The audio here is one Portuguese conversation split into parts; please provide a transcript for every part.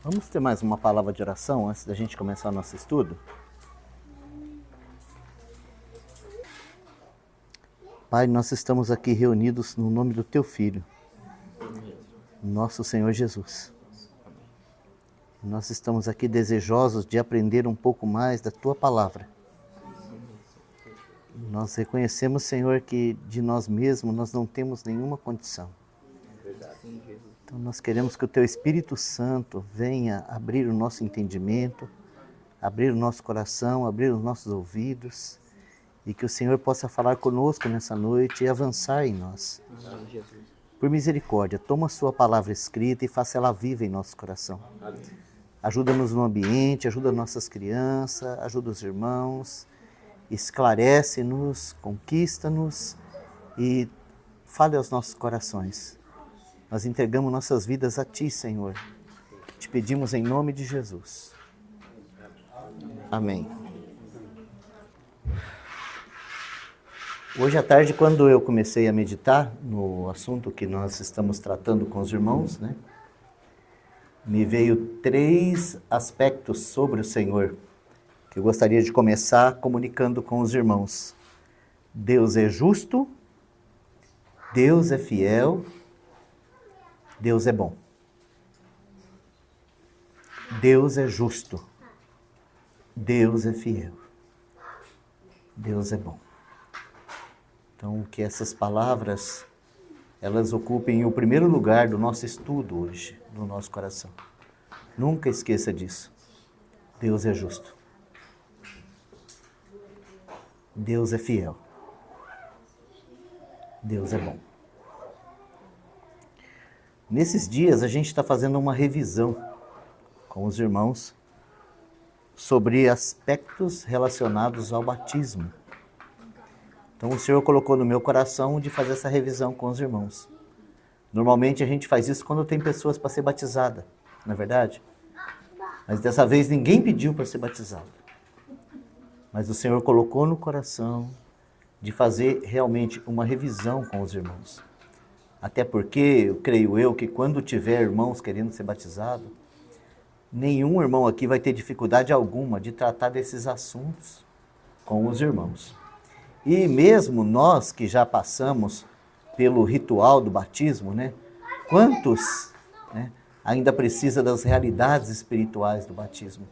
Vamos ter mais uma palavra de oração antes da gente começar o nosso estudo? Pai, nós estamos aqui reunidos no nome do Teu Filho, nosso Senhor Jesus. Nós estamos aqui desejosos de aprender um pouco mais da Tua Palavra. Nós reconhecemos, Senhor, que de nós mesmos nós não temos nenhuma condição. Então nós queremos que o Teu Espírito Santo venha abrir o nosso entendimento, abrir o nosso coração, abrir os nossos ouvidos, e que o Senhor possa falar conosco nessa noite e avançar em nós. Por misericórdia, toma a sua palavra escrita e faça ela viva em nosso coração. Ajuda-nos no ambiente, ajuda nossas crianças, ajuda os irmãos, esclarece-nos, conquista-nos e fale aos nossos corações. Nós entregamos nossas vidas a Ti, Senhor. Te pedimos em nome de Jesus. Amém. Hoje à tarde, quando eu comecei a meditar no assunto que nós estamos tratando com os irmãos, me veio 3 aspectos sobre o Senhor, que eu gostaria de começar comunicando com os irmãos. Deus é justo, Deus é fiel, Deus é bom. Deus é justo, Deus é fiel, Deus é bom. Então, que essas palavras, elas ocupem o primeiro lugar do nosso estudo hoje, no nosso coração. Nunca esqueça disso. Deus é justo. Deus é fiel. Deus é bom. Nesses dias, a gente está fazendo uma revisão com os irmãos sobre aspectos relacionados ao batismo. Então o Senhor colocou no meu coração de fazer essa revisão com os irmãos. Normalmente a gente faz isso quando tem pessoas para ser batizada, não é verdade? Mas dessa vez ninguém pediu para ser batizado. Mas o Senhor colocou no coração de fazer realmente uma revisão com os irmãos. Até porque, creio eu, que quando tiver irmãos querendo ser batizados, nenhum irmão aqui vai ter dificuldade alguma de tratar desses assuntos com os irmãos. E mesmo nós que já passamos pelo ritual do batismo, quantos ainda precisa das realidades espirituais do batismo?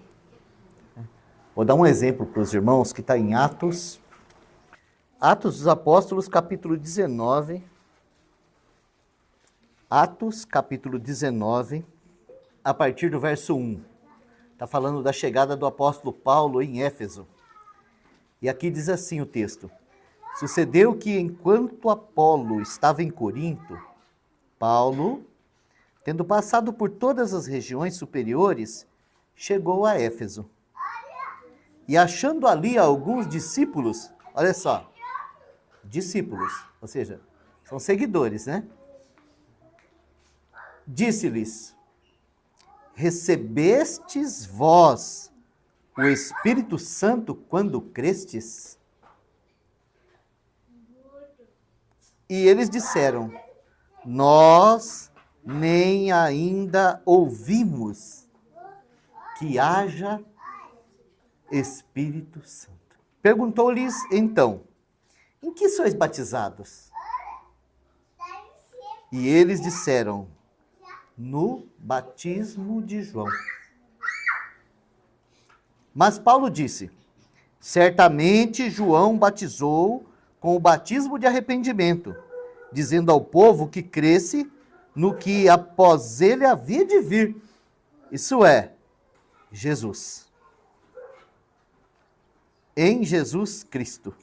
Vou dar um exemplo para os irmãos que está em Atos dos Apóstolos, capítulo 19. Atos, capítulo 19, a partir do verso 1. Está falando da chegada do apóstolo Paulo em Éfeso. E aqui diz assim o texto: Sucedeu que, enquanto Apolo estava em Corinto, Paulo, tendo passado por todas as regiões superiores, chegou a Éfeso. E achando ali alguns discípulos, olha só, discípulos, ou seja, são seguidores, Disse-lhes: Recebestes vós o Espírito Santo quando crestes? E eles disseram: Nós nem ainda ouvimos que haja Espírito Santo. Perguntou-lhes então: Em que sois batizados? E eles disseram: No batismo de João. Mas Paulo disse: Certamente João batizou com o batismo de arrependimento, dizendo ao povo que cresce no que após ele havia de vir, isso é, Jesus. Em Jesus Cristo.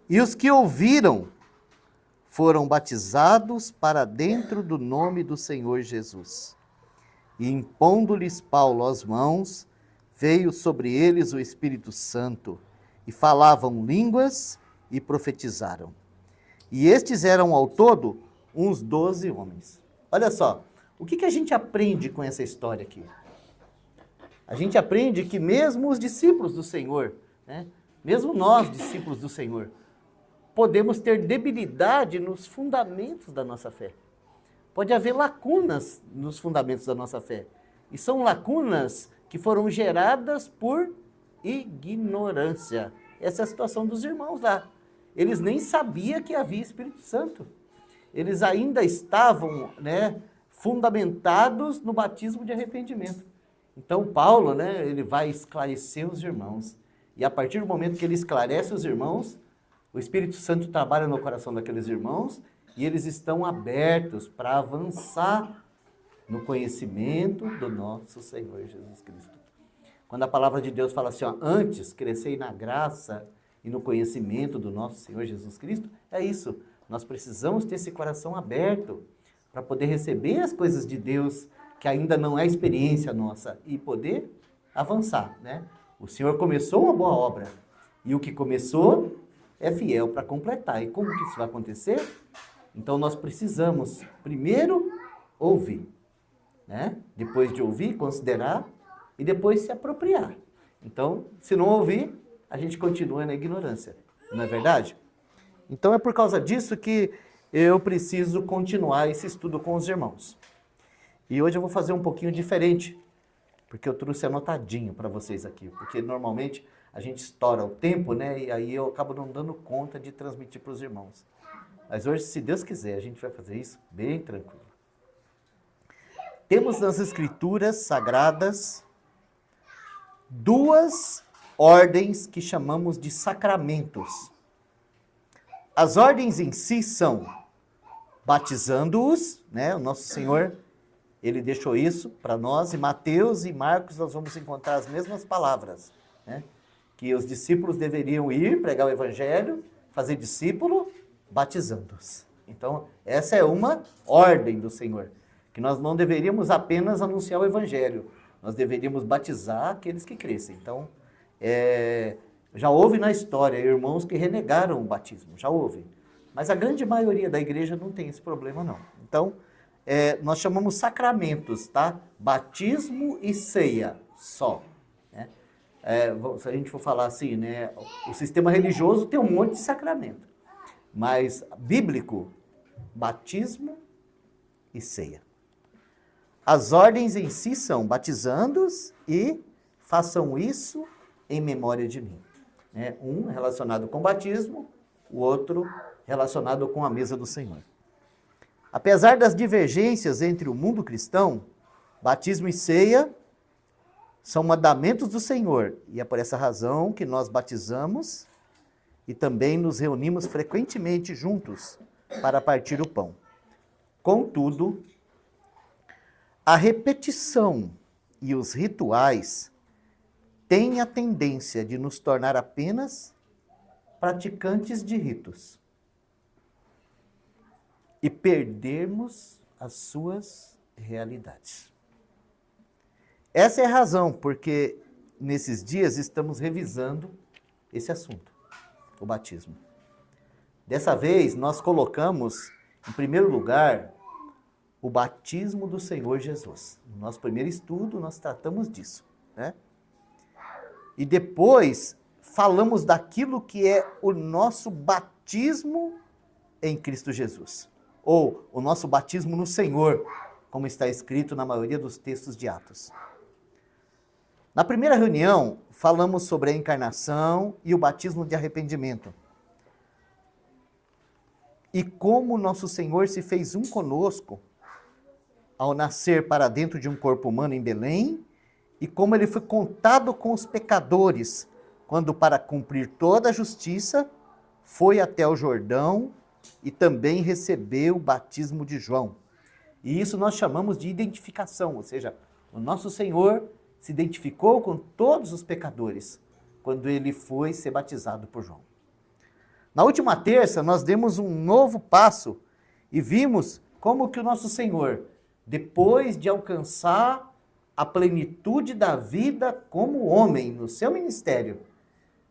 E os que ouviram foram batizados para dentro do nome do Senhor Jesus. E impondo-lhes Paulo as mãos, veio sobre eles o Espírito Santo, e falavam línguas e profetizaram. E estes eram ao todo uns 12 homens. Olha só, o que a gente aprende com essa história aqui? A gente aprende que mesmo os discípulos do Senhor, mesmo nós, discípulos do Senhor, podemos ter debilidade nos fundamentos da nossa fé. Pode haver lacunas nos fundamentos da nossa fé. E são lacunas que foram geradas por ignorância. Essa é a situação dos irmãos lá. Eles nem sabiam que havia Espírito Santo. Eles ainda estavam, fundamentados no batismo de arrependimento. Então Paulo, ele vai esclarecer os irmãos. E a partir do momento que ele esclarece os irmãos, o Espírito Santo trabalha no coração daqueles irmãos e eles estão abertos para avançar no conhecimento do nosso Senhor Jesus Cristo. Quando a palavra de Deus fala assim, antes crescei na graça e no conhecimento do nosso Senhor Jesus Cristo, é isso. Nós precisamos ter esse coração aberto para poder receber as coisas de Deus, que ainda não é experiência nossa, e poder avançar, O Senhor começou uma boa obra, e o que começou é fiel para completar. E como que isso vai acontecer? Então nós precisamos, primeiro, ouvir, Depois de ouvir, considerar, e depois se apropriar. Então, se não ouvir, a gente continua na ignorância, não é verdade? Então é por causa disso que eu preciso continuar esse estudo com os irmãos. E hoje eu vou fazer um pouquinho diferente, porque eu trouxe anotadinho para vocês aqui, porque normalmente a gente estoura o tempo, e aí eu acabo não dando conta de transmitir para os irmãos. Mas hoje, se Deus quiser, a gente vai fazer isso bem tranquilo. Temos nas Escrituras Sagradas duas ordens que chamamos de sacramentos. As ordens em si são batizando-os, o nosso Senhor, ele deixou isso para nós, e Mateus e Marcos nós vamos encontrar as mesmas palavras, que os discípulos deveriam ir pregar o evangelho, fazer discípulo, batizando-os. Então, essa é uma ordem do Senhor, que nós não deveríamos apenas anunciar o evangelho, nós deveríamos batizar aqueles que crescem. Então, já houve na história irmãos que renegaram o batismo, já houve. Mas a grande maioria da igreja não tem esse problema, não. Então, nós chamamos sacramentos, tá? Batismo e ceia, só. Se a gente for falar assim, o sistema religioso tem um monte de sacramento. Mas bíblico, batismo e ceia. As ordens em si são batizando-os e façam isso em memória de mim. Um relacionado com batismo, o outro relacionado com a mesa do Senhor. Apesar das divergências entre o mundo cristão, batismo e ceia são mandamentos do Senhor. E é por essa razão que nós batizamos e também nos reunimos frequentemente juntos para partir o pão. Contudo, a repetição e os rituais têm a tendência de nos tornar apenas praticantes de ritos e perdermos as suas realidades. Essa é a razão porque nesses dias estamos revisando esse assunto, o batismo. Dessa vez nós colocamos em primeiro lugar o batismo do Senhor Jesus. No nosso primeiro estudo nós tratamos disso, E depois falamos daquilo que é o nosso batismo em Cristo Jesus. Ou o nosso batismo no Senhor, como está escrito na maioria dos textos de Atos. Na primeira reunião, falamos sobre a encarnação e o batismo de arrependimento. E como nosso Senhor se fez um conosco ao nascer para dentro de um corpo humano em Belém, e como ele foi contado com os pecadores, quando para cumprir toda a justiça, foi até o Jordão e também recebeu o batismo de João. E isso nós chamamos de identificação, ou seja, o nosso Senhor se identificou com todos os pecadores quando ele foi ser batizado por João. Na última terça, nós demos um novo passo e vimos como que o nosso Senhor, depois de alcançar a plenitude da vida como homem no seu ministério,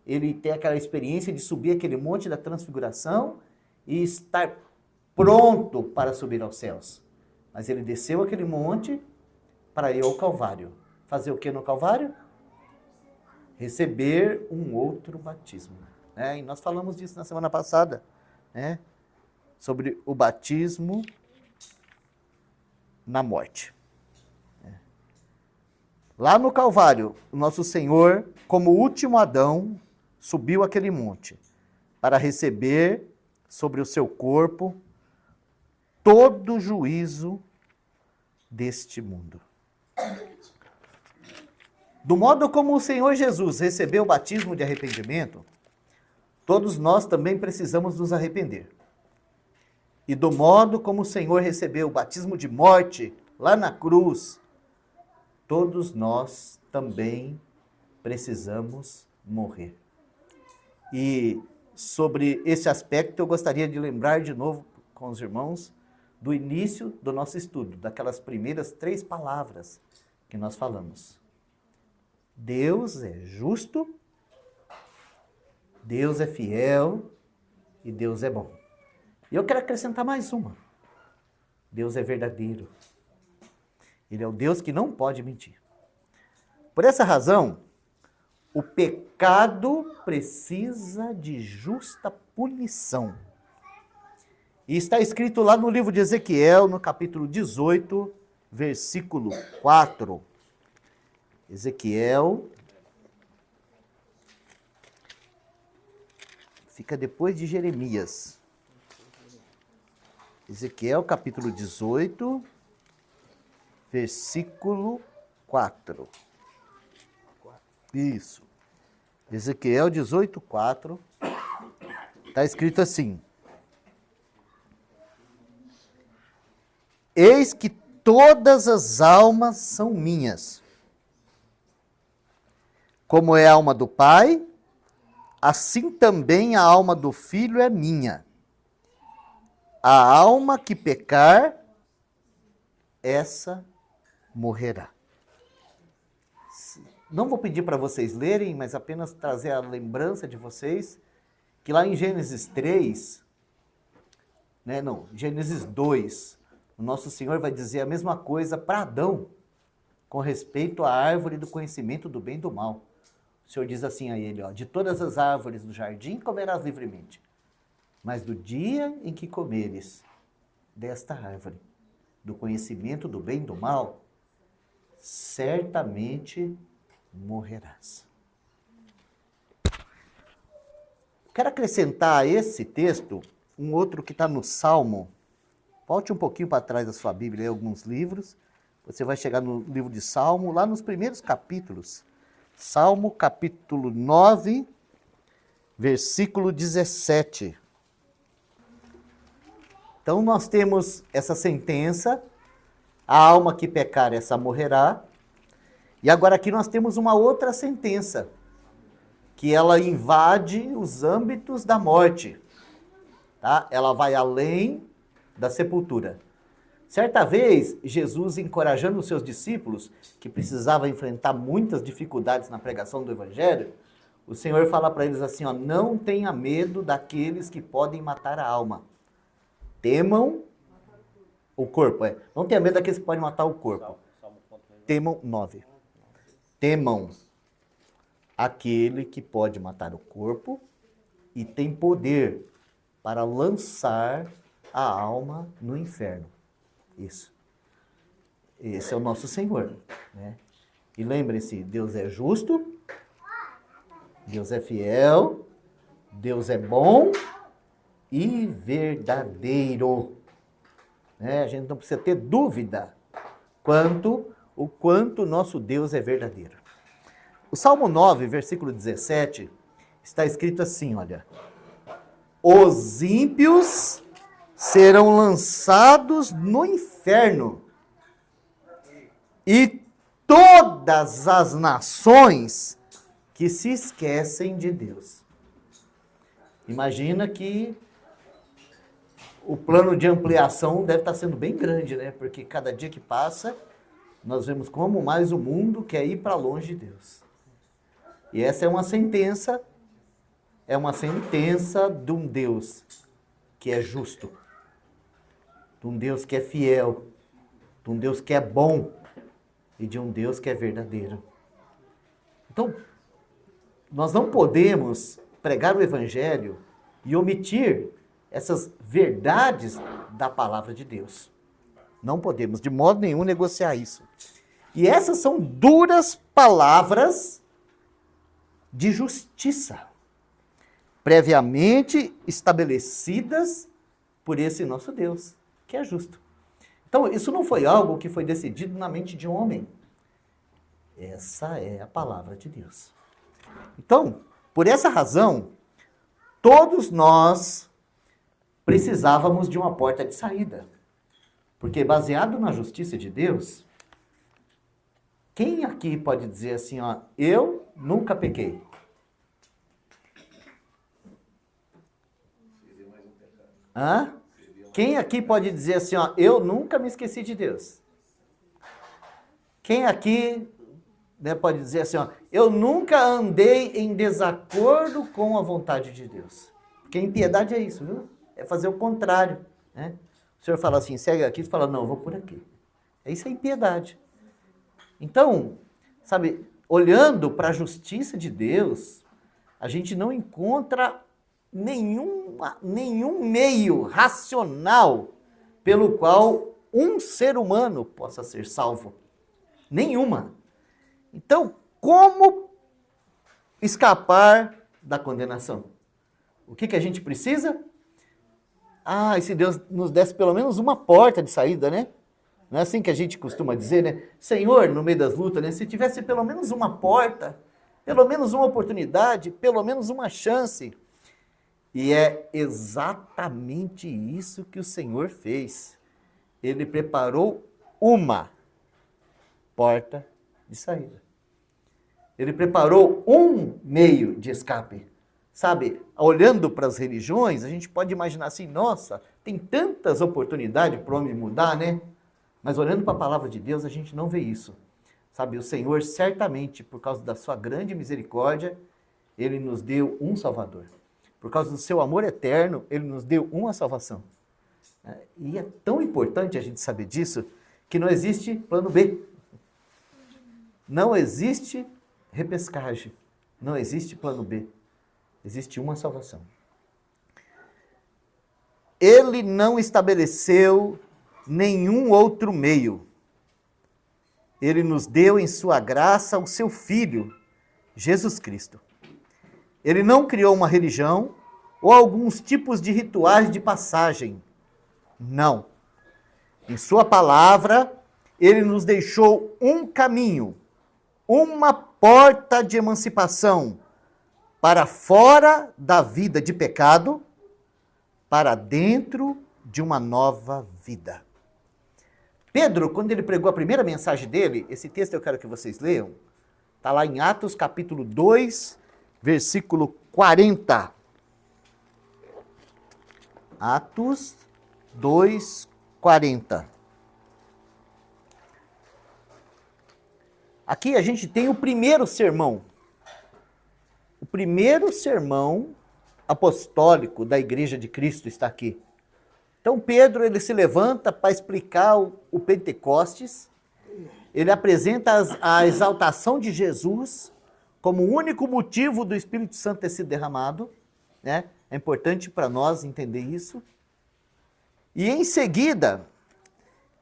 ele tem aquela experiência de subir aquele monte da transfiguração e estar pronto para subir aos céus. Mas ele desceu aquele monte para ir ao Calvário. Fazer o que no Calvário? Receber um outro batismo. E nós falamos disso na semana passada, sobre o batismo na morte. Lá no Calvário, o nosso Senhor, como último Adão, subiu aquele monte para receber sobre o seu corpo todo o juízo deste mundo. Do modo como o Senhor Jesus recebeu o batismo de arrependimento, todos nós também precisamos nos arrepender. E do modo como o Senhor recebeu o batismo de morte lá na cruz, todos nós também precisamos morrer. E sobre esse aspecto eu gostaria de lembrar de novo com os irmãos do início do nosso estudo, daquelas primeiras 3 palavras que nós falamos. Deus é justo, Deus é fiel e Deus é bom. E eu quero acrescentar mais uma. Deus é verdadeiro. Ele é o Deus que não pode mentir. Por essa razão, o pecado precisa de justa punição. E está escrito lá no livro de Ezequiel, no capítulo 18, versículo 4. Ezequiel fica depois de Jeremias. Ezequiel, capítulo 18, versículo 4. Isso. Ezequiel 18, 4. Está escrito assim: Eis que todas as almas são minhas. Como é a alma do Pai, assim também a alma do Filho é minha. A alma que pecar, essa morrerá. Não vou pedir para vocês lerem, mas apenas trazer a lembrança de vocês, que lá em Gênesis 3, Gênesis 2, o nosso Senhor vai dizer a mesma coisa para Adão, com respeito à árvore do conhecimento do bem e do mal. O Senhor diz assim a ele, de todas as árvores do jardim comerás livremente, mas do dia em que comeres desta árvore, do conhecimento do bem e do mal, certamente morrerás. Quero acrescentar a esse texto um outro que está no Salmo. Volte um pouquinho para trás da sua Bíblia, alguns livros. Você vai chegar no livro de Salmo, lá nos primeiros capítulos. Salmo capítulo 9, versículo 17. Então nós temos essa sentença, a alma que pecar, essa morrerá. E agora aqui nós temos uma outra sentença, que ela invade os âmbitos da morte. Tá? Ela vai além da sepultura. Certa vez, Jesus, encorajando os seus discípulos, que precisavam enfrentar muitas dificuldades na pregação do Evangelho, o Senhor fala para eles assim, não tenha medo daqueles que podem matar a alma. Temam o corpo. Não tenha medo daqueles que podem matar o corpo. Temam, 9. Temam aquele que pode matar o corpo e tem poder para lançar a alma no inferno. Isso. Esse é o nosso Senhor, né? E lembrem-se, Deus é justo, Deus é fiel, Deus é bom e verdadeiro. Né? A gente não precisa ter dúvida o quanto nosso Deus é verdadeiro. O Salmo 9, versículo 17, está escrito assim, olha. Os ímpios serão lançados no inferno, e todas as nações que se esquecem de Deus. Imagina que o plano de ampliação deve estar sendo bem grande, né? Porque cada dia que passa, nós vemos como mais o mundo quer ir para longe de Deus. E essa é uma sentença de um Deus que é justo, de um Deus que é fiel, de um Deus que é bom e de um Deus que é verdadeiro. Então, nós não podemos pregar o Evangelho e omitir essas verdades da palavra de Deus. Não podemos, de modo nenhum, negociar isso. E essas são duras palavras de justiça, previamente estabelecidas por esse nosso Deus, que é justo. Então, isso não foi algo que foi decidido na mente de um homem. Essa é a palavra de Deus. Então, por essa razão, todos nós precisávamos de uma porta de saída. Porque baseado na justiça de Deus, quem aqui pode dizer assim, ó, eu nunca pequei? Hã? Quem aqui pode dizer assim, ó, eu nunca me esqueci de Deus? Quem aqui, né, pode dizer assim, ó, eu nunca andei em desacordo com a vontade de Deus? Porque impiedade é isso, viu? É fazer o contrário, né? O Senhor fala assim, segue aqui, você fala, não, eu vou por aqui. Isso é impiedade. Então, sabe, olhando para a justiça de Deus, a gente não encontra nenhum meio racional pelo qual um ser humano possa ser salvo. Nenhuma. Então, como escapar da condenação? O que a gente precisa? Ah, e se Deus nos desse pelo menos uma porta de saída, né? Não é assim que a gente costuma dizer, né? Senhor, no meio das lutas, né? Se tivesse pelo menos uma porta, pelo menos uma oportunidade, pelo menos uma chance. E é exatamente isso que o Senhor fez. Ele preparou uma porta de saída. Ele preparou um meio de escape. Sabe, olhando para as religiões, a gente pode imaginar assim, nossa, tem tantas oportunidades para o homem mudar, né? Mas olhando para a palavra de Deus, a gente não vê isso. Sabe, o Senhor certamente, por causa da sua grande misericórdia, Ele nos deu um Salvador. Por causa do seu amor eterno, Ele nos deu uma salvação. E é tão importante a gente saber disso, que não existe plano B. Não existe repescagem. Não existe plano B. Existe uma salvação. Ele não estabeleceu nenhum outro meio. Ele nos deu em sua graça o seu Filho, Jesus Cristo. Ele não criou uma religião ou alguns tipos de rituais de passagem. Não. Em sua palavra, ele nos deixou um caminho, uma porta de emancipação para fora da vida de pecado, para dentro de uma nova vida. Pedro, quando ele pregou a primeira mensagem dele, esse texto eu quero que vocês leiam, está lá em Atos capítulo 2, versículo 40. Atos 2, 40. Aqui a gente tem o primeiro sermão. O primeiro sermão apostólico da Igreja de Cristo está aqui. Então Pedro, ele se levanta para explicar o Pentecostes. Ele apresenta a exaltação de Jesus como o único motivo do Espírito Santo ter sido derramado, né? É importante para nós entender isso. E em seguida,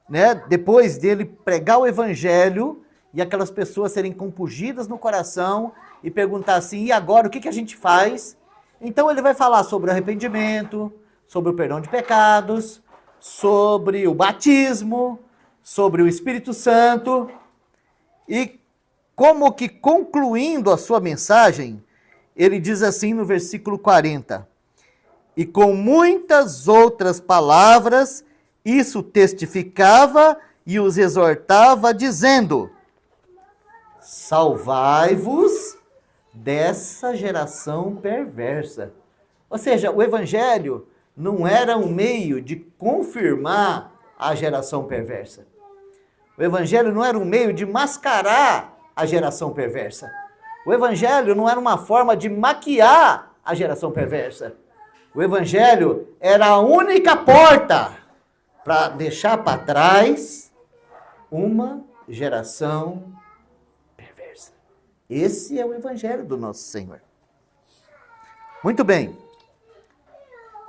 né, depois dele pregar o evangelho e aquelas pessoas serem compungidas no coração e perguntar assim, e agora o que a gente faz? Então ele vai falar sobre o arrependimento, sobre o perdão de pecados, sobre o batismo, sobre o Espírito Santo. E como que concluindo a sua mensagem, ele diz assim no versículo 40, e com muitas outras palavras, isso testificava e os exortava, dizendo, salvai-vos dessa geração perversa. Ou seja, o evangelho não era um meio de confirmar a geração perversa. O evangelho não era um meio de mascarar a geração perversa. O evangelho não era uma forma de maquiar a geração perversa. O evangelho era a única porta para deixar para trás uma geração perversa. Esse é o evangelho do nosso Senhor. Muito bem.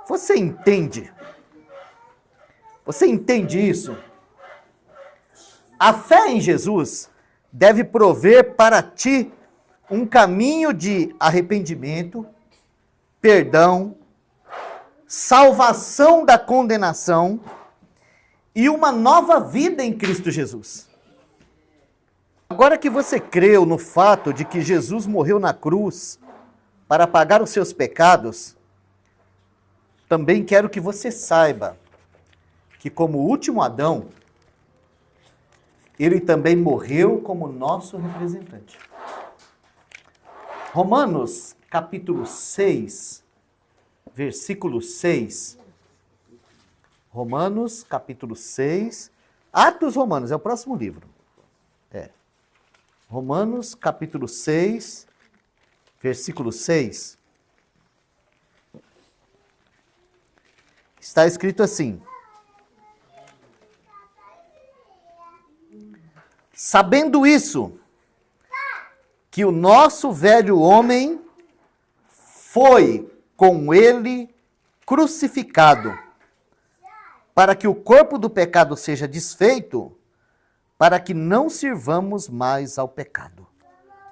Você entende? Você entende isso? A fé em Jesus deve prover para ti um caminho de arrependimento, perdão, salvação da condenação e uma nova vida em Cristo Jesus. Agora que você creu no fato de que Jesus morreu na cruz para pagar os seus pecados, também quero que você saiba que, como último Adão, ele também morreu como nosso representante. Romanos, capítulo 6, versículo 6. Romanos, capítulo 6. Atos Romanos, é o próximo livro. Romanos, capítulo 6, versículo 6. Está escrito assim: sabendo isso, que o nosso velho homem foi com ele crucificado, para que o corpo do pecado seja desfeito, para que não sirvamos mais ao pecado.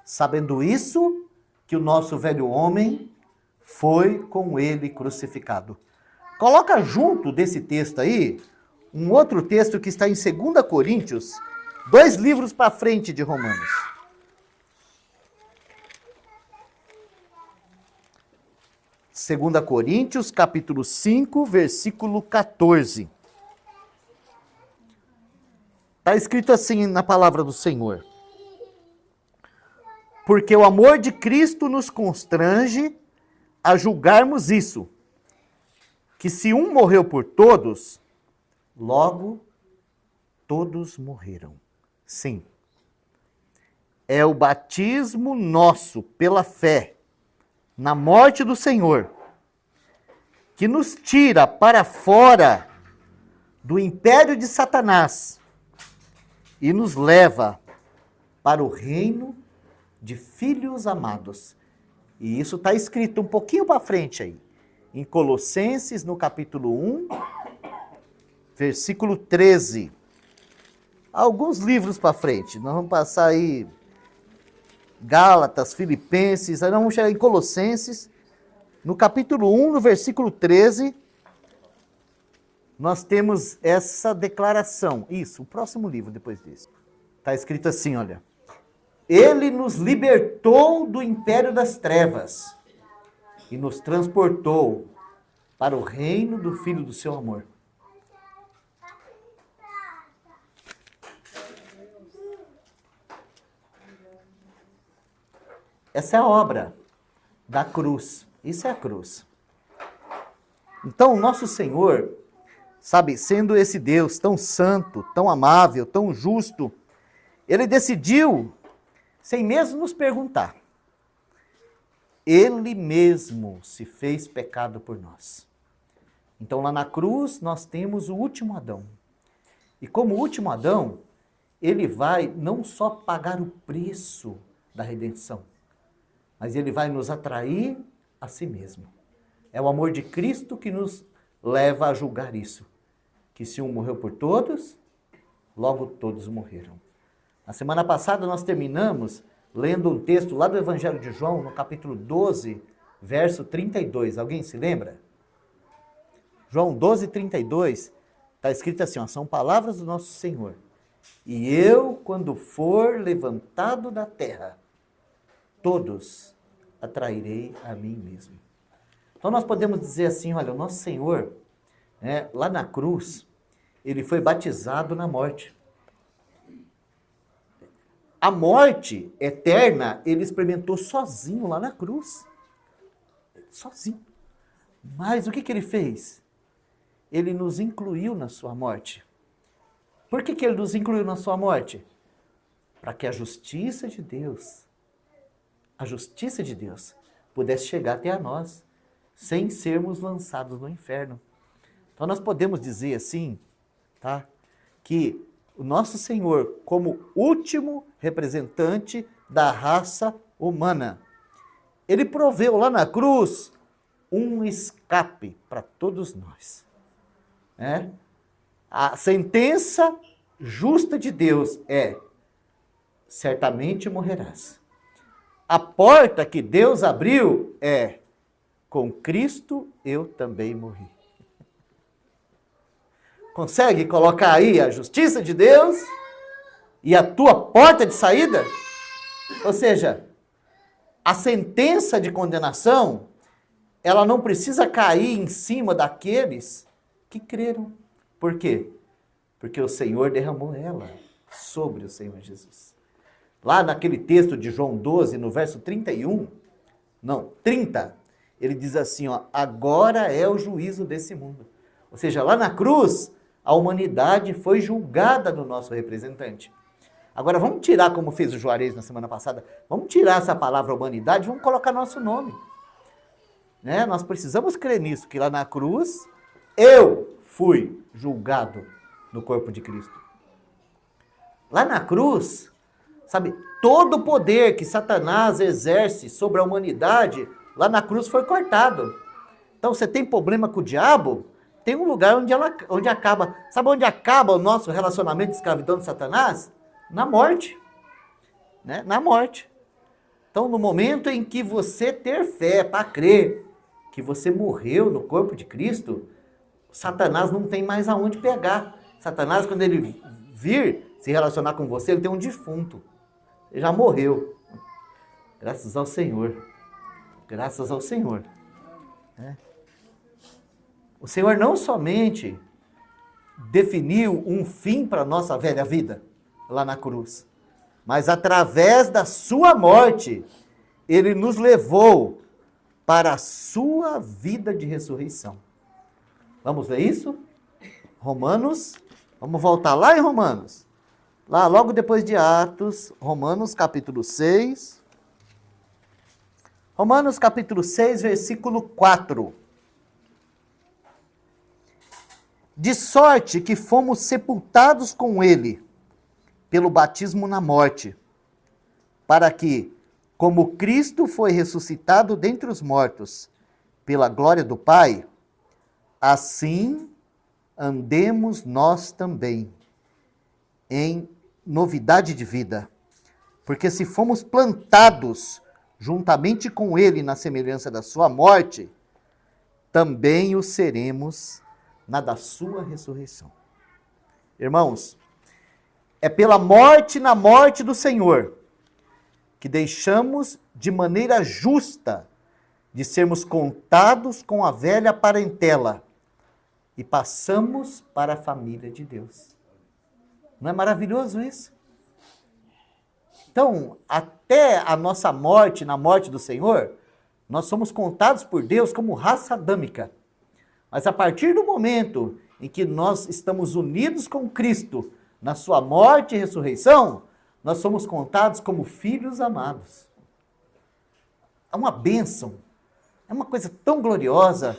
Sabendo isso, que o nosso velho homem foi com ele crucificado. Coloca junto desse texto aí, um outro texto que está em 2 Coríntios, 2 livros para frente de Romanos. Segunda Coríntios, capítulo 5, versículo 14. Está escrito assim na palavra do Senhor: porque o amor de Cristo nos constrange a julgarmos isso, que se um morreu por todos, logo todos morreram. Sim, é o batismo nosso pela fé na morte do Senhor que nos tira para fora do império de Satanás e nos leva para o reino de filhos amados. E isso está escrito um pouquinho para frente aí, em Colossenses, no capítulo 1, versículo 13. Alguns livros para frente, nós vamos passar aí Gálatas, Filipenses, aí nós vamos chegar em Colossenses, no capítulo 1, no versículo 13, nós temos essa declaração. Isso, o próximo livro depois disso. Está escrito assim, olha: ele nos libertou do império das trevas e nos transportou para o reino do Filho do seu amor. Essa é a obra da cruz. Isso é a cruz. Então, o nosso Senhor, sabe, sendo esse Deus tão santo, tão amável, tão justo, ele decidiu, sem mesmo nos perguntar, ele mesmo se fez pecado por nós. Então, lá na cruz, nós temos o último Adão. E como último Adão, ele vai não só pagar o preço da redenção, mas ele vai nos atrair a si mesmo. É o amor de Cristo que nos leva a julgar isso. Que se um morreu por todos, logo todos morreram. Na semana passada nós terminamos lendo um texto lá do Evangelho de João, no capítulo 12, verso 32. Alguém se lembra? João 12, 32, está escrito assim, ó, são palavras do nosso Senhor. E eu, quando for levantado da terra, todos atrairei a mim mesmo. Então nós podemos dizer assim, olha, o nosso Senhor, né, lá na cruz, ele foi batizado na morte. A morte eterna, ele experimentou sozinho lá na cruz. Sozinho. Mas o que ele fez? Ele nos incluiu na sua morte. Por que ele nos incluiu na sua morte? Para que a justiça de Deus pudesse chegar até a nós, sem sermos lançados no inferno. Então nós podemos dizer assim, tá, que o nosso Senhor, como último representante da raça humana, ele proveu lá na cruz um escape para todos nós. A sentença justa de Deus é: certamente morrerás. A porta que Deus abriu é: com Cristo eu também morri. Consegue colocar aí a justiça de Deus e a tua porta de saída? Ou seja, a sentença de condenação, ela não precisa cair em cima daqueles que creram. Por quê? Porque o Senhor derramou ela sobre o Senhor Jesus. Lá naquele texto de João 12, no verso 30, ele diz assim, ó, agora é o juízo desse mundo. Ou seja, lá na cruz, a humanidade foi julgada no nosso representante. Agora vamos tirar, como fez o Juarez na semana passada, vamos tirar essa palavra humanidade, vamos colocar nosso nome. Né? Nós precisamos crer nisso, que lá na cruz, eu fui julgado no corpo de Cristo. Lá na cruz, sabe, todo o poder que Satanás exerce sobre a humanidade, lá na cruz foi cortado. Então você tem problema com o diabo, tem um lugar onde acaba. Sabe onde acaba o nosso relacionamento de escravidão de Satanás? Na morte. Né? Na morte. Então, no momento em que você ter fé para crer que você morreu no corpo de Cristo, Satanás não tem mais aonde pegar. Satanás, quando ele vir se relacionar com você, ele tem um defunto. Ele já morreu. Graças ao Senhor. Graças ao Senhor. Né? O Senhor não somente definiu um fim para a nossa velha vida, lá na cruz, mas através da sua morte, ele nos levou para a sua vida de ressurreição. Vamos ver isso? Romanos, vamos voltar lá em Romanos. Lá logo depois de Atos, Romanos capítulo 6. Romanos capítulo 6, versículo 4. De sorte que fomos sepultados com ele pelo batismo na morte, para que, como Cristo foi ressuscitado dentre os mortos pela glória do Pai, assim andemos nós também em novidade de vida. Porque se fomos plantados juntamente com ele na semelhança da sua morte, também o seremos na da sua ressurreição. Irmãos, é pela morte na morte do Senhor que deixamos de maneira justa de sermos contados com a velha parentela e passamos para a família de Deus. Não é maravilhoso isso? Então, até a nossa morte, na morte do Senhor, nós somos contados por Deus como raça adâmica. Mas a partir do momento em que nós estamos unidos com Cristo na sua morte e ressurreição, nós somos contados como filhos amados. É uma bênção, é uma coisa tão gloriosa,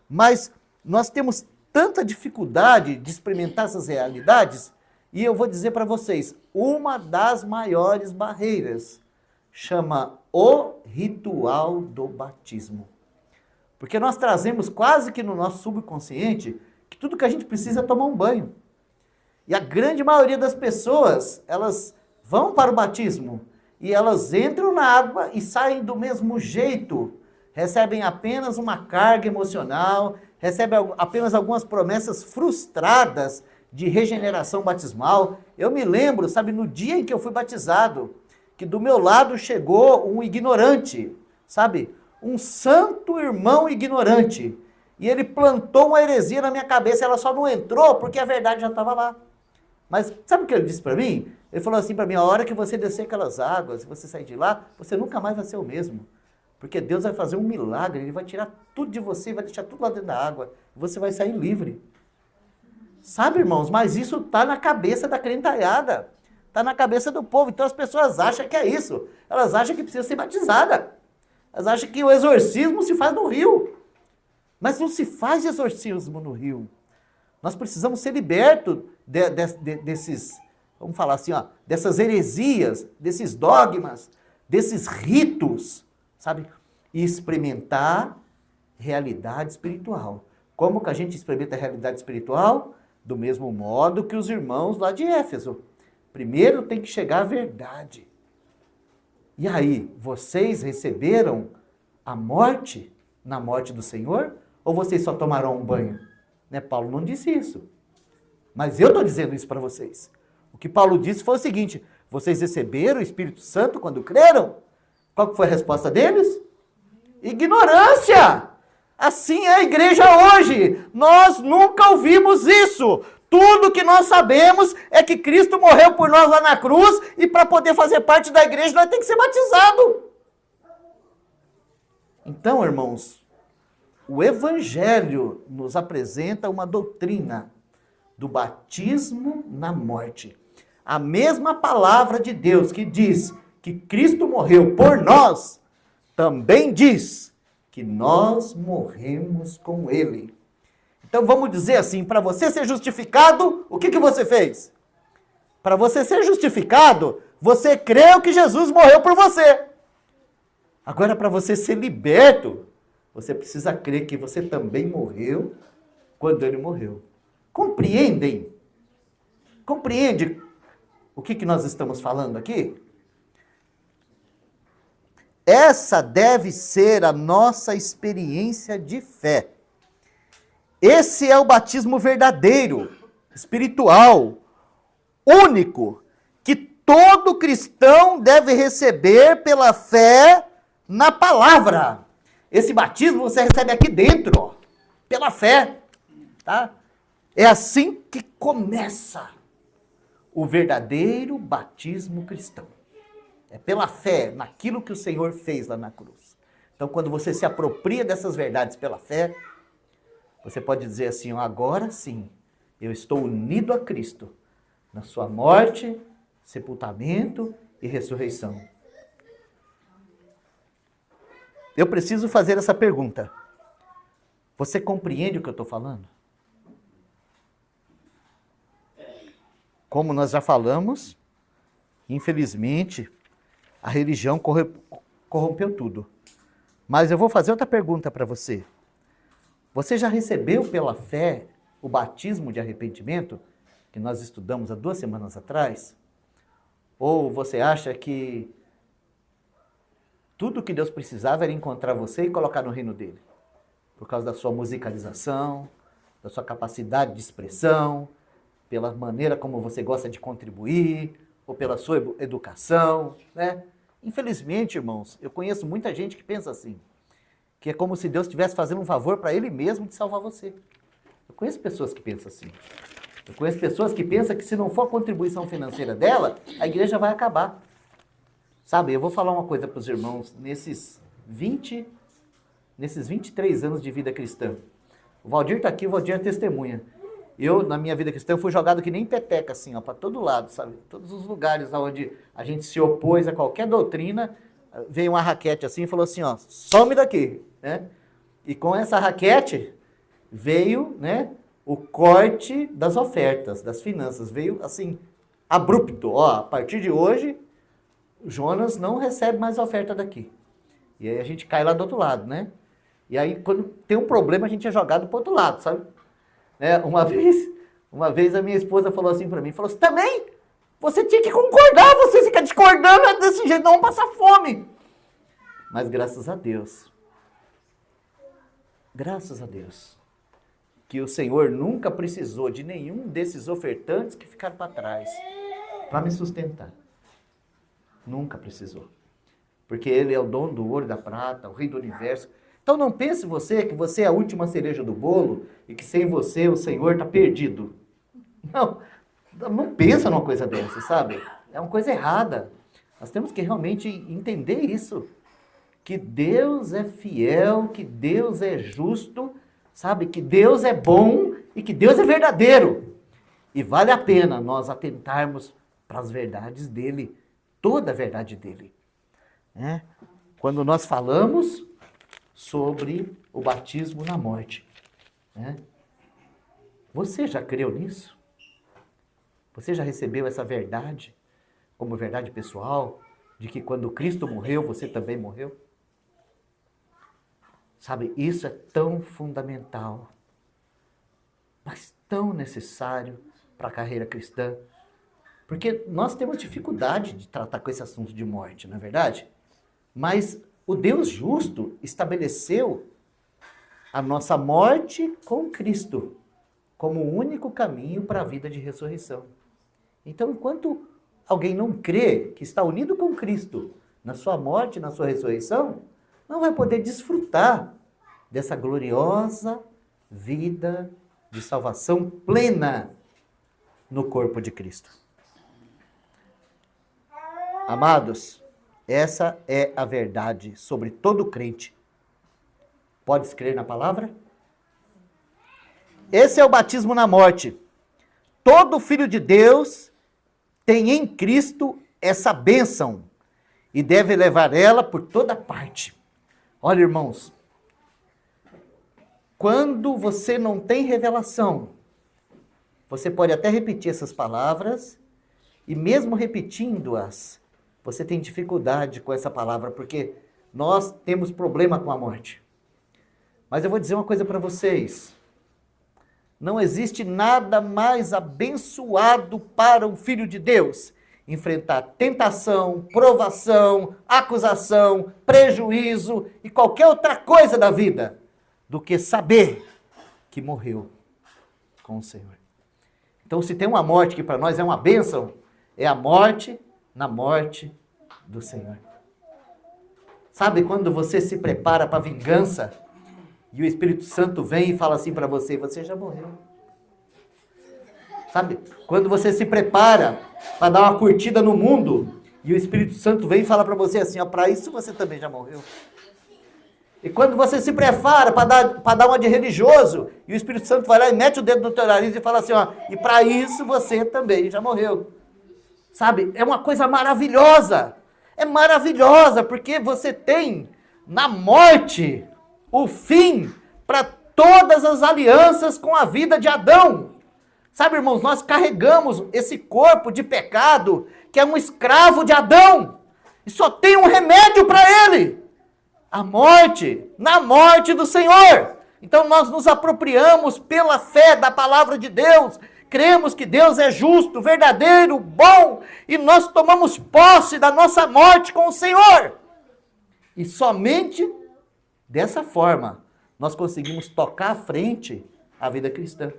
mas nós temos tanta dificuldade de experimentar essas realidades, e eu vou dizer para vocês, uma das maiores barreiras chama o ritual do batismo. Porque nós trazemos quase que no nosso subconsciente que tudo que a gente precisa é tomar um banho. E a grande maioria das pessoas, elas vão para o batismo e elas entram na água e saem do mesmo jeito. Recebem apenas uma carga emocional, recebem apenas algumas promessas frustradas de regeneração batismal. Eu me lembro, sabe, no dia em que eu fui batizado, que do meu lado chegou um ignorante, sabe? Um santo irmão ignorante. E ele plantou uma heresia na minha cabeça, ela só não entrou porque a verdade já estava lá. Mas sabe o que ele disse para mim? Ele falou assim para mim, a hora que você descer aquelas águas, se você sair de lá, você nunca mais vai ser o mesmo. Porque Deus vai fazer um milagre, Ele vai tirar tudo de você, vai deixar tudo lá dentro da água, e você vai sair livre. Sabe, irmãos, mas isso está na cabeça da crentalhada, está na cabeça do povo. Então as pessoas acham que é isso, elas acham que precisa ser batizada. Elas acham que o exorcismo se faz no rio. Mas não se faz exorcismo no rio. Nós precisamos ser libertos desses, vamos falar assim, ó, dessas heresias, desses dogmas, desses ritos, sabe? E experimentar realidade espiritual. Como que a gente experimenta a realidade espiritual? Do mesmo modo que os irmãos lá de Éfeso. Primeiro tem que chegar a verdade. E aí, vocês receberam a morte na morte do Senhor? Ou vocês só tomaram um banho? Né? Paulo não disse isso. Mas eu estou dizendo isso para vocês. O que Paulo disse foi o seguinte: vocês receberam o Espírito Santo quando creram? Qual foi a resposta deles? Ignorância! Assim é a igreja hoje. Nós nunca ouvimos isso. Tudo que nós sabemos é que Cristo morreu por nós lá na cruz e para poder fazer parte da igreja nós temos que ser batizados. Então, irmãos, o Evangelho nos apresenta uma doutrina do batismo na morte. A mesma palavra de Deus que diz que Cristo morreu por nós, também diz que nós morremos com Ele. Então vamos dizer assim, para você ser justificado, o que você fez? Para você ser justificado, você creu que Jesus morreu por você. Agora, para você ser liberto, você precisa crer que você também morreu quando Ele morreu. Compreendem? Compreende o que nós estamos falando aqui? Essa deve ser a nossa experiência de fé. Esse é o batismo verdadeiro, espiritual, único, que todo cristão deve receber pela fé na palavra. Esse batismo você recebe aqui dentro, ó, pela fé, tá? É assim que começa o verdadeiro batismo cristão. É pela fé naquilo que o Senhor fez lá na cruz. Então, quando você se apropria dessas verdades pela fé, você pode dizer assim: agora sim, eu estou unido a Cristo na sua morte, sepultamento e ressurreição. Eu preciso fazer essa pergunta. Você compreende o que eu estou falando? Como nós já falamos, infelizmente, a religião corrompeu tudo. Mas eu vou fazer outra pergunta para você. Você já recebeu pela fé o batismo de arrependimento, que nós estudamos há 2 semanas atrás? Ou você acha que tudo que Deus precisava era encontrar você e colocar no reino dele? Por causa da sua musicalização, da sua capacidade de expressão, pela maneira como você gosta de contribuir, ou pela sua educação, né? Infelizmente, irmãos, eu conheço muita gente que pensa assim, que é como se Deus estivesse fazendo um favor para Ele mesmo de salvar você. Eu conheço pessoas que pensam assim. Eu conheço pessoas que pensam que se não for a contribuição financeira dela, a igreja vai acabar. Sabe, eu vou falar uma coisa para os irmãos, nesses 23 anos de vida cristã. O Valdir está aqui, o Valdir é testemunha. Eu, na minha vida cristã, fui jogado que nem peteca, assim, ó, para todo lado, sabe? Todos os lugares onde a gente se opôs a qualquer doutrina, veio uma raquete assim e falou assim, ó, some daqui, né? E com essa raquete veio, né, o corte das ofertas, das finanças. Veio, assim, abrupto. Ó, a partir de hoje, Jonas não recebe mais oferta daqui. E aí a gente cai lá do outro lado, né? E aí, quando tem um problema, a gente é jogado para o outro lado, sabe? Uma vez a minha esposa falou assim para mim, falou assim, também, você tinha que concordar, você fica discordando desse jeito, não passa fome. Mas graças a Deus, que o Senhor nunca precisou de nenhum desses ofertantes que ficaram para trás para me sustentar. Nunca precisou. Porque Ele é o dono do ouro e da prata, o Rei do universo. Então não pense você que você é a última cereja do bolo e que sem você o Senhor está perdido. Não pensa numa coisa dessa, sabe? É uma coisa errada. Nós temos que realmente entender isso. Que Deus é fiel, que Deus é justo, sabe? Que Deus é bom e que Deus é verdadeiro. E vale a pena nós atentarmos para as verdades dele, toda a verdade dele. Né? Quando nós falamos sobre o batismo na morte. Né? Você já creu nisso? Você já recebeu essa verdade como verdade pessoal, de que quando Cristo morreu, você também morreu? Sabe, isso é tão fundamental, mas tão necessário para a carreira cristã. Porque nós temos dificuldade de tratar com esse assunto de morte, não é verdade? Mas o Deus justo estabeleceu a nossa morte com Cristo como o único caminho para a vida de ressurreição. Então, enquanto alguém não crê que está unido com Cristo na sua morte, na sua ressurreição, não vai poder desfrutar dessa gloriosa vida de salvação plena no corpo de Cristo. Amados, essa é a verdade sobre todo crente. Pode crer na palavra? Esse é o batismo na morte. Todo filho de Deus tem em Cristo essa bênção e deve levar ela por toda parte. Olha, irmãos, quando você não tem revelação, você pode até repetir essas palavras e mesmo repetindo-as, você tem dificuldade com essa palavra, porque nós temos problema com a morte. Mas eu vou dizer uma coisa para vocês. Não existe nada mais abençoado para um filho de Deus enfrentar tentação, provação, acusação, prejuízo e qualquer outra coisa da vida do que saber que morreu com o Senhor. Então, se tem uma morte que para nós é uma bênção, é a morte na morte do Senhor. Sabe quando você se prepara para a vingança e o Espírito Santo vem e fala assim para você, você já morreu. Sabe? Quando você se prepara para dar uma curtida no mundo e o Espírito Santo vem e fala para você assim, ó, para isso você também já morreu. E quando você se prepara para dar uma de religioso e o Espírito Santo vai lá e mete o dedo no teu nariz e fala assim, ó, e para isso você também já morreu. Sabe? É uma coisa maravilhosa. É maravilhosa porque você tem na morte o fim para todas as alianças com a vida de Adão. Sabe, irmãos, nós carregamos esse corpo de pecado que é um escravo de Adão. E só tem um remédio para ele. A morte, na morte do Senhor. Então nós nos apropriamos pela fé da palavra de Deus. Cremos que Deus é justo, verdadeiro, bom. E nós tomamos posse da nossa morte com o Senhor. E somente dessa forma, nós conseguimos tocar à frente a vida cristã.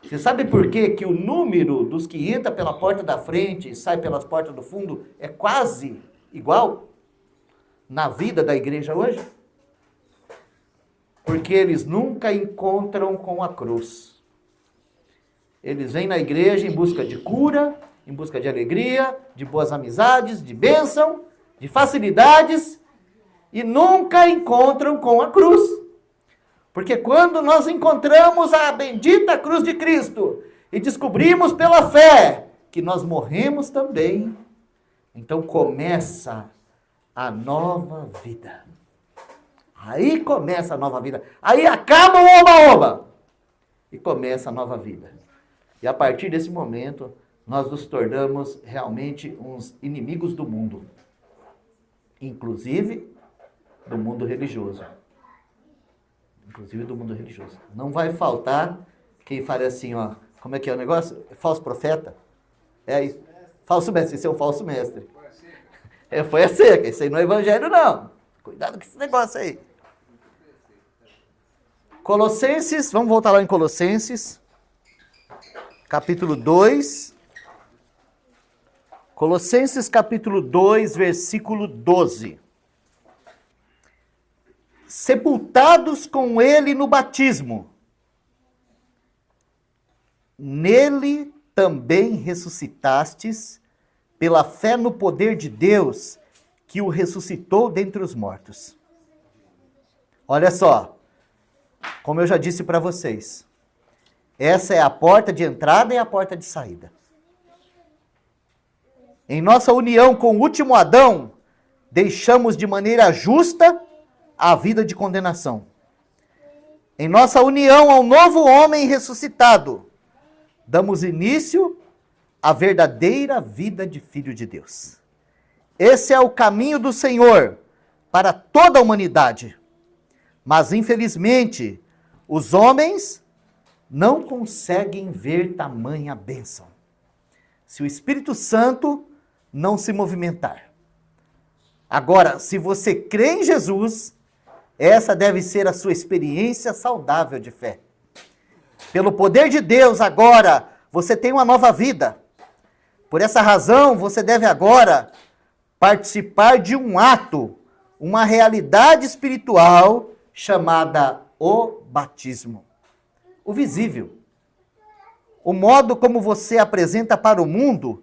Você sabe por quê que o número dos que entra pela porta da frente e sai pelas portas do fundo é quase igual na vida da igreja hoje? Porque eles nunca encontram com a cruz. Eles vêm na igreja em busca de cura, em busca de alegria, de boas amizades, de bênção, de facilidades, e nunca encontram com a cruz. Porque quando nós encontramos a bendita cruz de Cristo e descobrimos pela fé que nós morremos também, então começa a nova vida. Aí começa a nova vida. Aí acaba o oba-oba e começa a nova vida. E a partir desse momento, nós nos tornamos realmente uns inimigos do mundo. Inclusive do mundo religioso. Inclusive do mundo religioso. Não vai faltar quem fale assim, ó, como é que é o negócio? Falso profeta? É isso. Falso mestre, esse é um falso mestre. Foi a seca, isso aí não é evangelho não. Cuidado com esse negócio aí. Colossenses, vamos voltar lá em Colossenses, capítulo 2. Colossenses capítulo 2, versículo 12. Sepultados com ele no batismo, nele também ressuscitastes pela fé no poder de Deus que o ressuscitou dentre os mortos. Olha só, como eu já disse para vocês, essa é a porta de entrada e a porta de saída. Em nossa união com o último Adão, deixamos de maneira justa a vida de condenação. Em nossa união ao novo homem ressuscitado, damos início à verdadeira vida de filho de Deus. Esse é o caminho do Senhor para toda a humanidade. Mas, infelizmente, os homens não conseguem ver tamanha bênção. se o Espírito Santo não se movimentar. Agora, se você crê em Jesus, essa deve ser a sua experiência saudável de fé. Pelo poder de Deus, agora, você tem uma nova vida. Por essa razão, você deve agora participar de um ato, uma realidade espiritual chamada o batismo. O visível. O modo como você apresenta para o mundo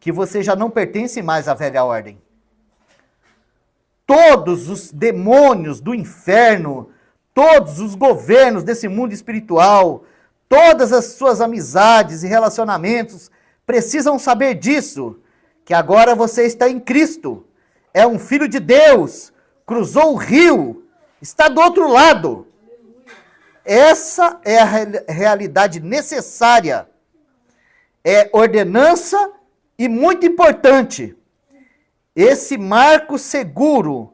que você já não pertence mais à velha ordem. Todos os demônios do inferno, todos os governos desse mundo espiritual, todas as suas amizades e relacionamentos precisam saber disso, que agora você está em Cristo, é um filho de Deus, cruzou o rio, está do outro lado. Essa é a realidade necessária, é ordenança e muito importante. Esse marco seguro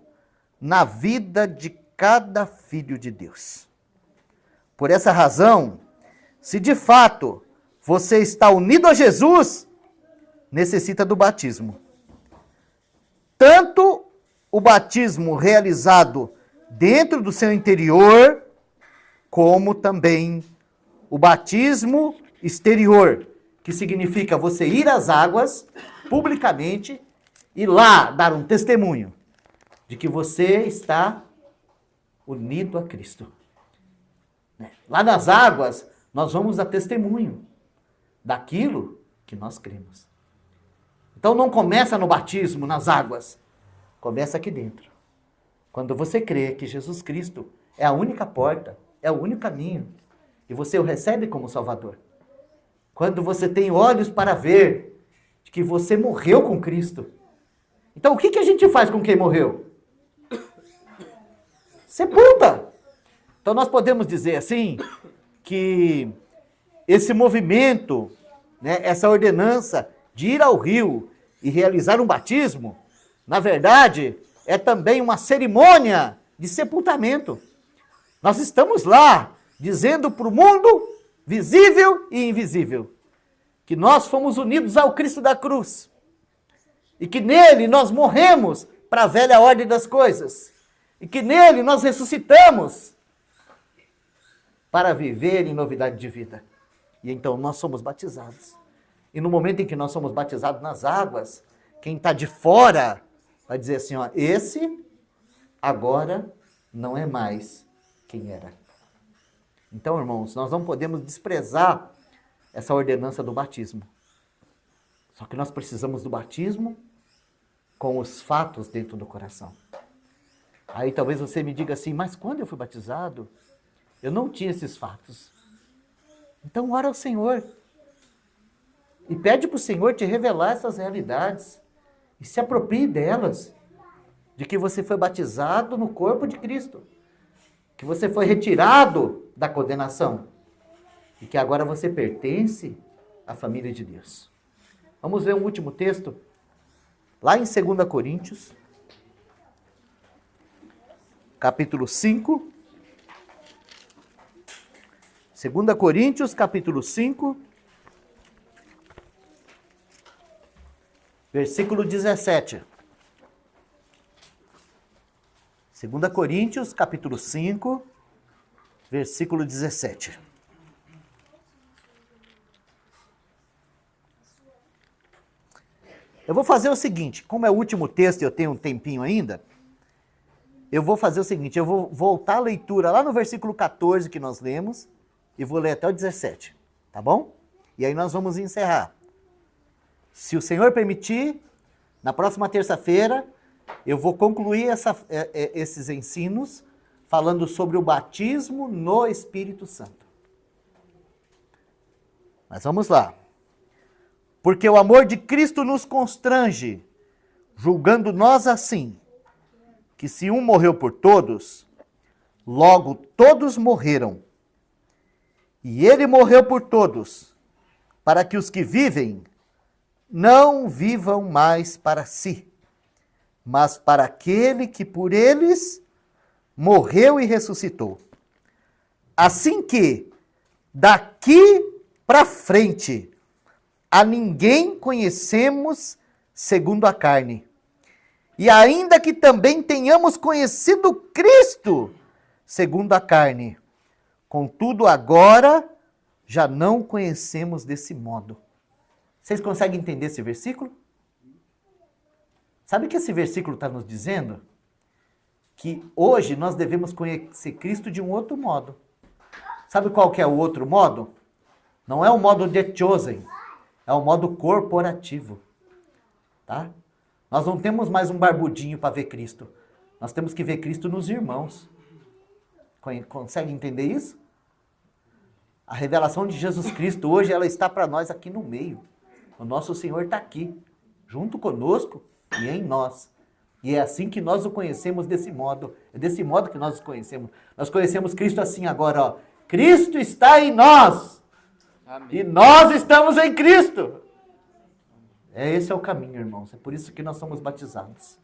na vida de cada filho de Deus. Por essa razão, se de fato você está unido a Jesus, necessita do batismo. Tanto o batismo realizado dentro do seu interior, como também o batismo exterior, que significa você ir às águas publicamente e lá dar um testemunho de que você está unido a Cristo. Lá nas águas, nós vamos dar testemunho daquilo que nós cremos. Então não começa no batismo, nas águas. Começa aqui dentro. Quando você crê que Jesus Cristo é a única porta, é o único caminho, e você o recebe como Salvador. Quando você tem olhos para ver que você morreu com Cristo. Então o que a gente faz com quem morreu? Sepulta. Então nós podemos dizer assim, que esse movimento, né, essa ordenança de ir ao rio e realizar um batismo, na verdade, é também uma cerimônia de sepultamento. Nós estamos lá dizendo para o mundo, visível e invisível, que nós fomos unidos ao Cristo da cruz e que nele nós morremos para a velha ordem das coisas e que nele nós ressuscitamos para viver em novidade de vida. E então nós somos batizados. E no momento em que nós somos batizados nas águas, quem está de fora vai dizer assim, ó, esse agora não é mais quem era. Então, irmãos, nós não podemos desprezar essa ordenança do batismo. Só que nós precisamos do batismo com os fatos dentro do coração. Aí talvez você me diga assim, mas quando eu fui batizado, eu não tinha esses fatos. Então ora ao Senhor. E pede para o Senhor te revelar essas realidades. E se aproprie delas. De que você foi batizado no corpo de Cristo. Que você foi retirado da condenação. E que agora você pertence à família de Deus. Vamos ver um último texto. Lá em 2 Coríntios. Capítulo 5. 2 Coríntios, capítulo 5. Versículo 17. 2 Coríntios, capítulo 5, versículo 17. Eu vou fazer o seguinte, como é o último texto e eu tenho um tempinho ainda, eu vou fazer o seguinte, eu vou voltar a leitura lá no versículo 14 que nós lemos, e vou ler até o 17, tá bom? E aí nós vamos encerrar. Se o Senhor permitir, na próxima terça-feira, eu vou concluir esses ensinos falando sobre o batismo no Espírito Santo. Mas vamos lá. Porque o amor de Cristo nos constrange, julgando nós assim, que se um morreu por todos, logo todos morreram. E ele morreu por todos, para que os que vivem não vivam mais para si, mas para aquele que por eles morreu e ressuscitou. Assim que, daqui para frente, a ninguém conhecemos segundo a carne. E ainda que também tenhamos conhecido Cristo segundo a carne, contudo agora já não conhecemos desse modo. Vocês conseguem entender esse versículo? Sabe o que esse versículo está nos dizendo? Que hoje nós devemos conhecer Cristo de um outro modo. Sabe qual que é o outro modo? Não é o modo The Chosen, é o modo corporativo. Tá? Nós não temos mais um barbudinho para ver Cristo. Nós temos que ver Cristo nos irmãos. Consegue entender isso? A revelação de Jesus Cristo hoje, ela está para nós aqui no meio. O nosso Senhor está aqui, junto conosco e em nós. E é assim que nós o conhecemos desse modo. É desse modo que nós o conhecemos. Nós conhecemos Cristo assim agora, ó. Cristo está em nós. Amém. E nós estamos em Cristo. Esse é o caminho, irmãos. É por isso que nós somos batizados.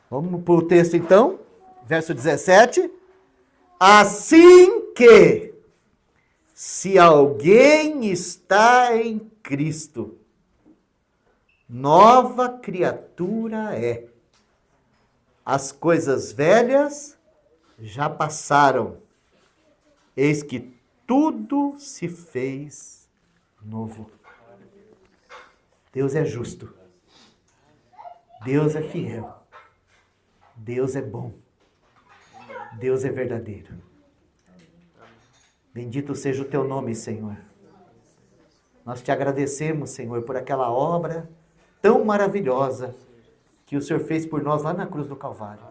Vamos para o texto então. Verso 17. Assim que, se alguém está em Cristo, nova criatura é. As coisas velhas já passaram. Eis que tudo se fez novo. Deus é justo. Deus é fiel. Deus é bom. Deus é verdadeiro. Bendito seja o teu nome, Senhor. Nós te agradecemos, Senhor, por aquela obra tão maravilhosa que o Senhor fez por nós lá na cruz do Calvário.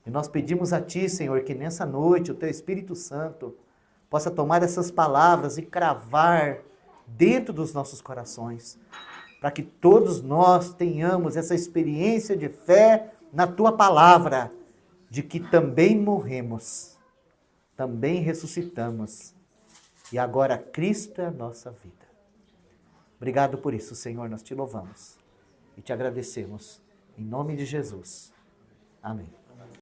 E nós pedimos a Ti, Senhor, que nessa noite o Teu Espírito Santo possa tomar essas palavras e cravar dentro dos nossos corações, para que todos nós tenhamos essa experiência de fé na Tua palavra, de que também morremos, também ressuscitamos, e agora Cristo é a nossa vida. Obrigado por isso, Senhor, nós te louvamos e te agradecemos. Em nome de Jesus. Amém.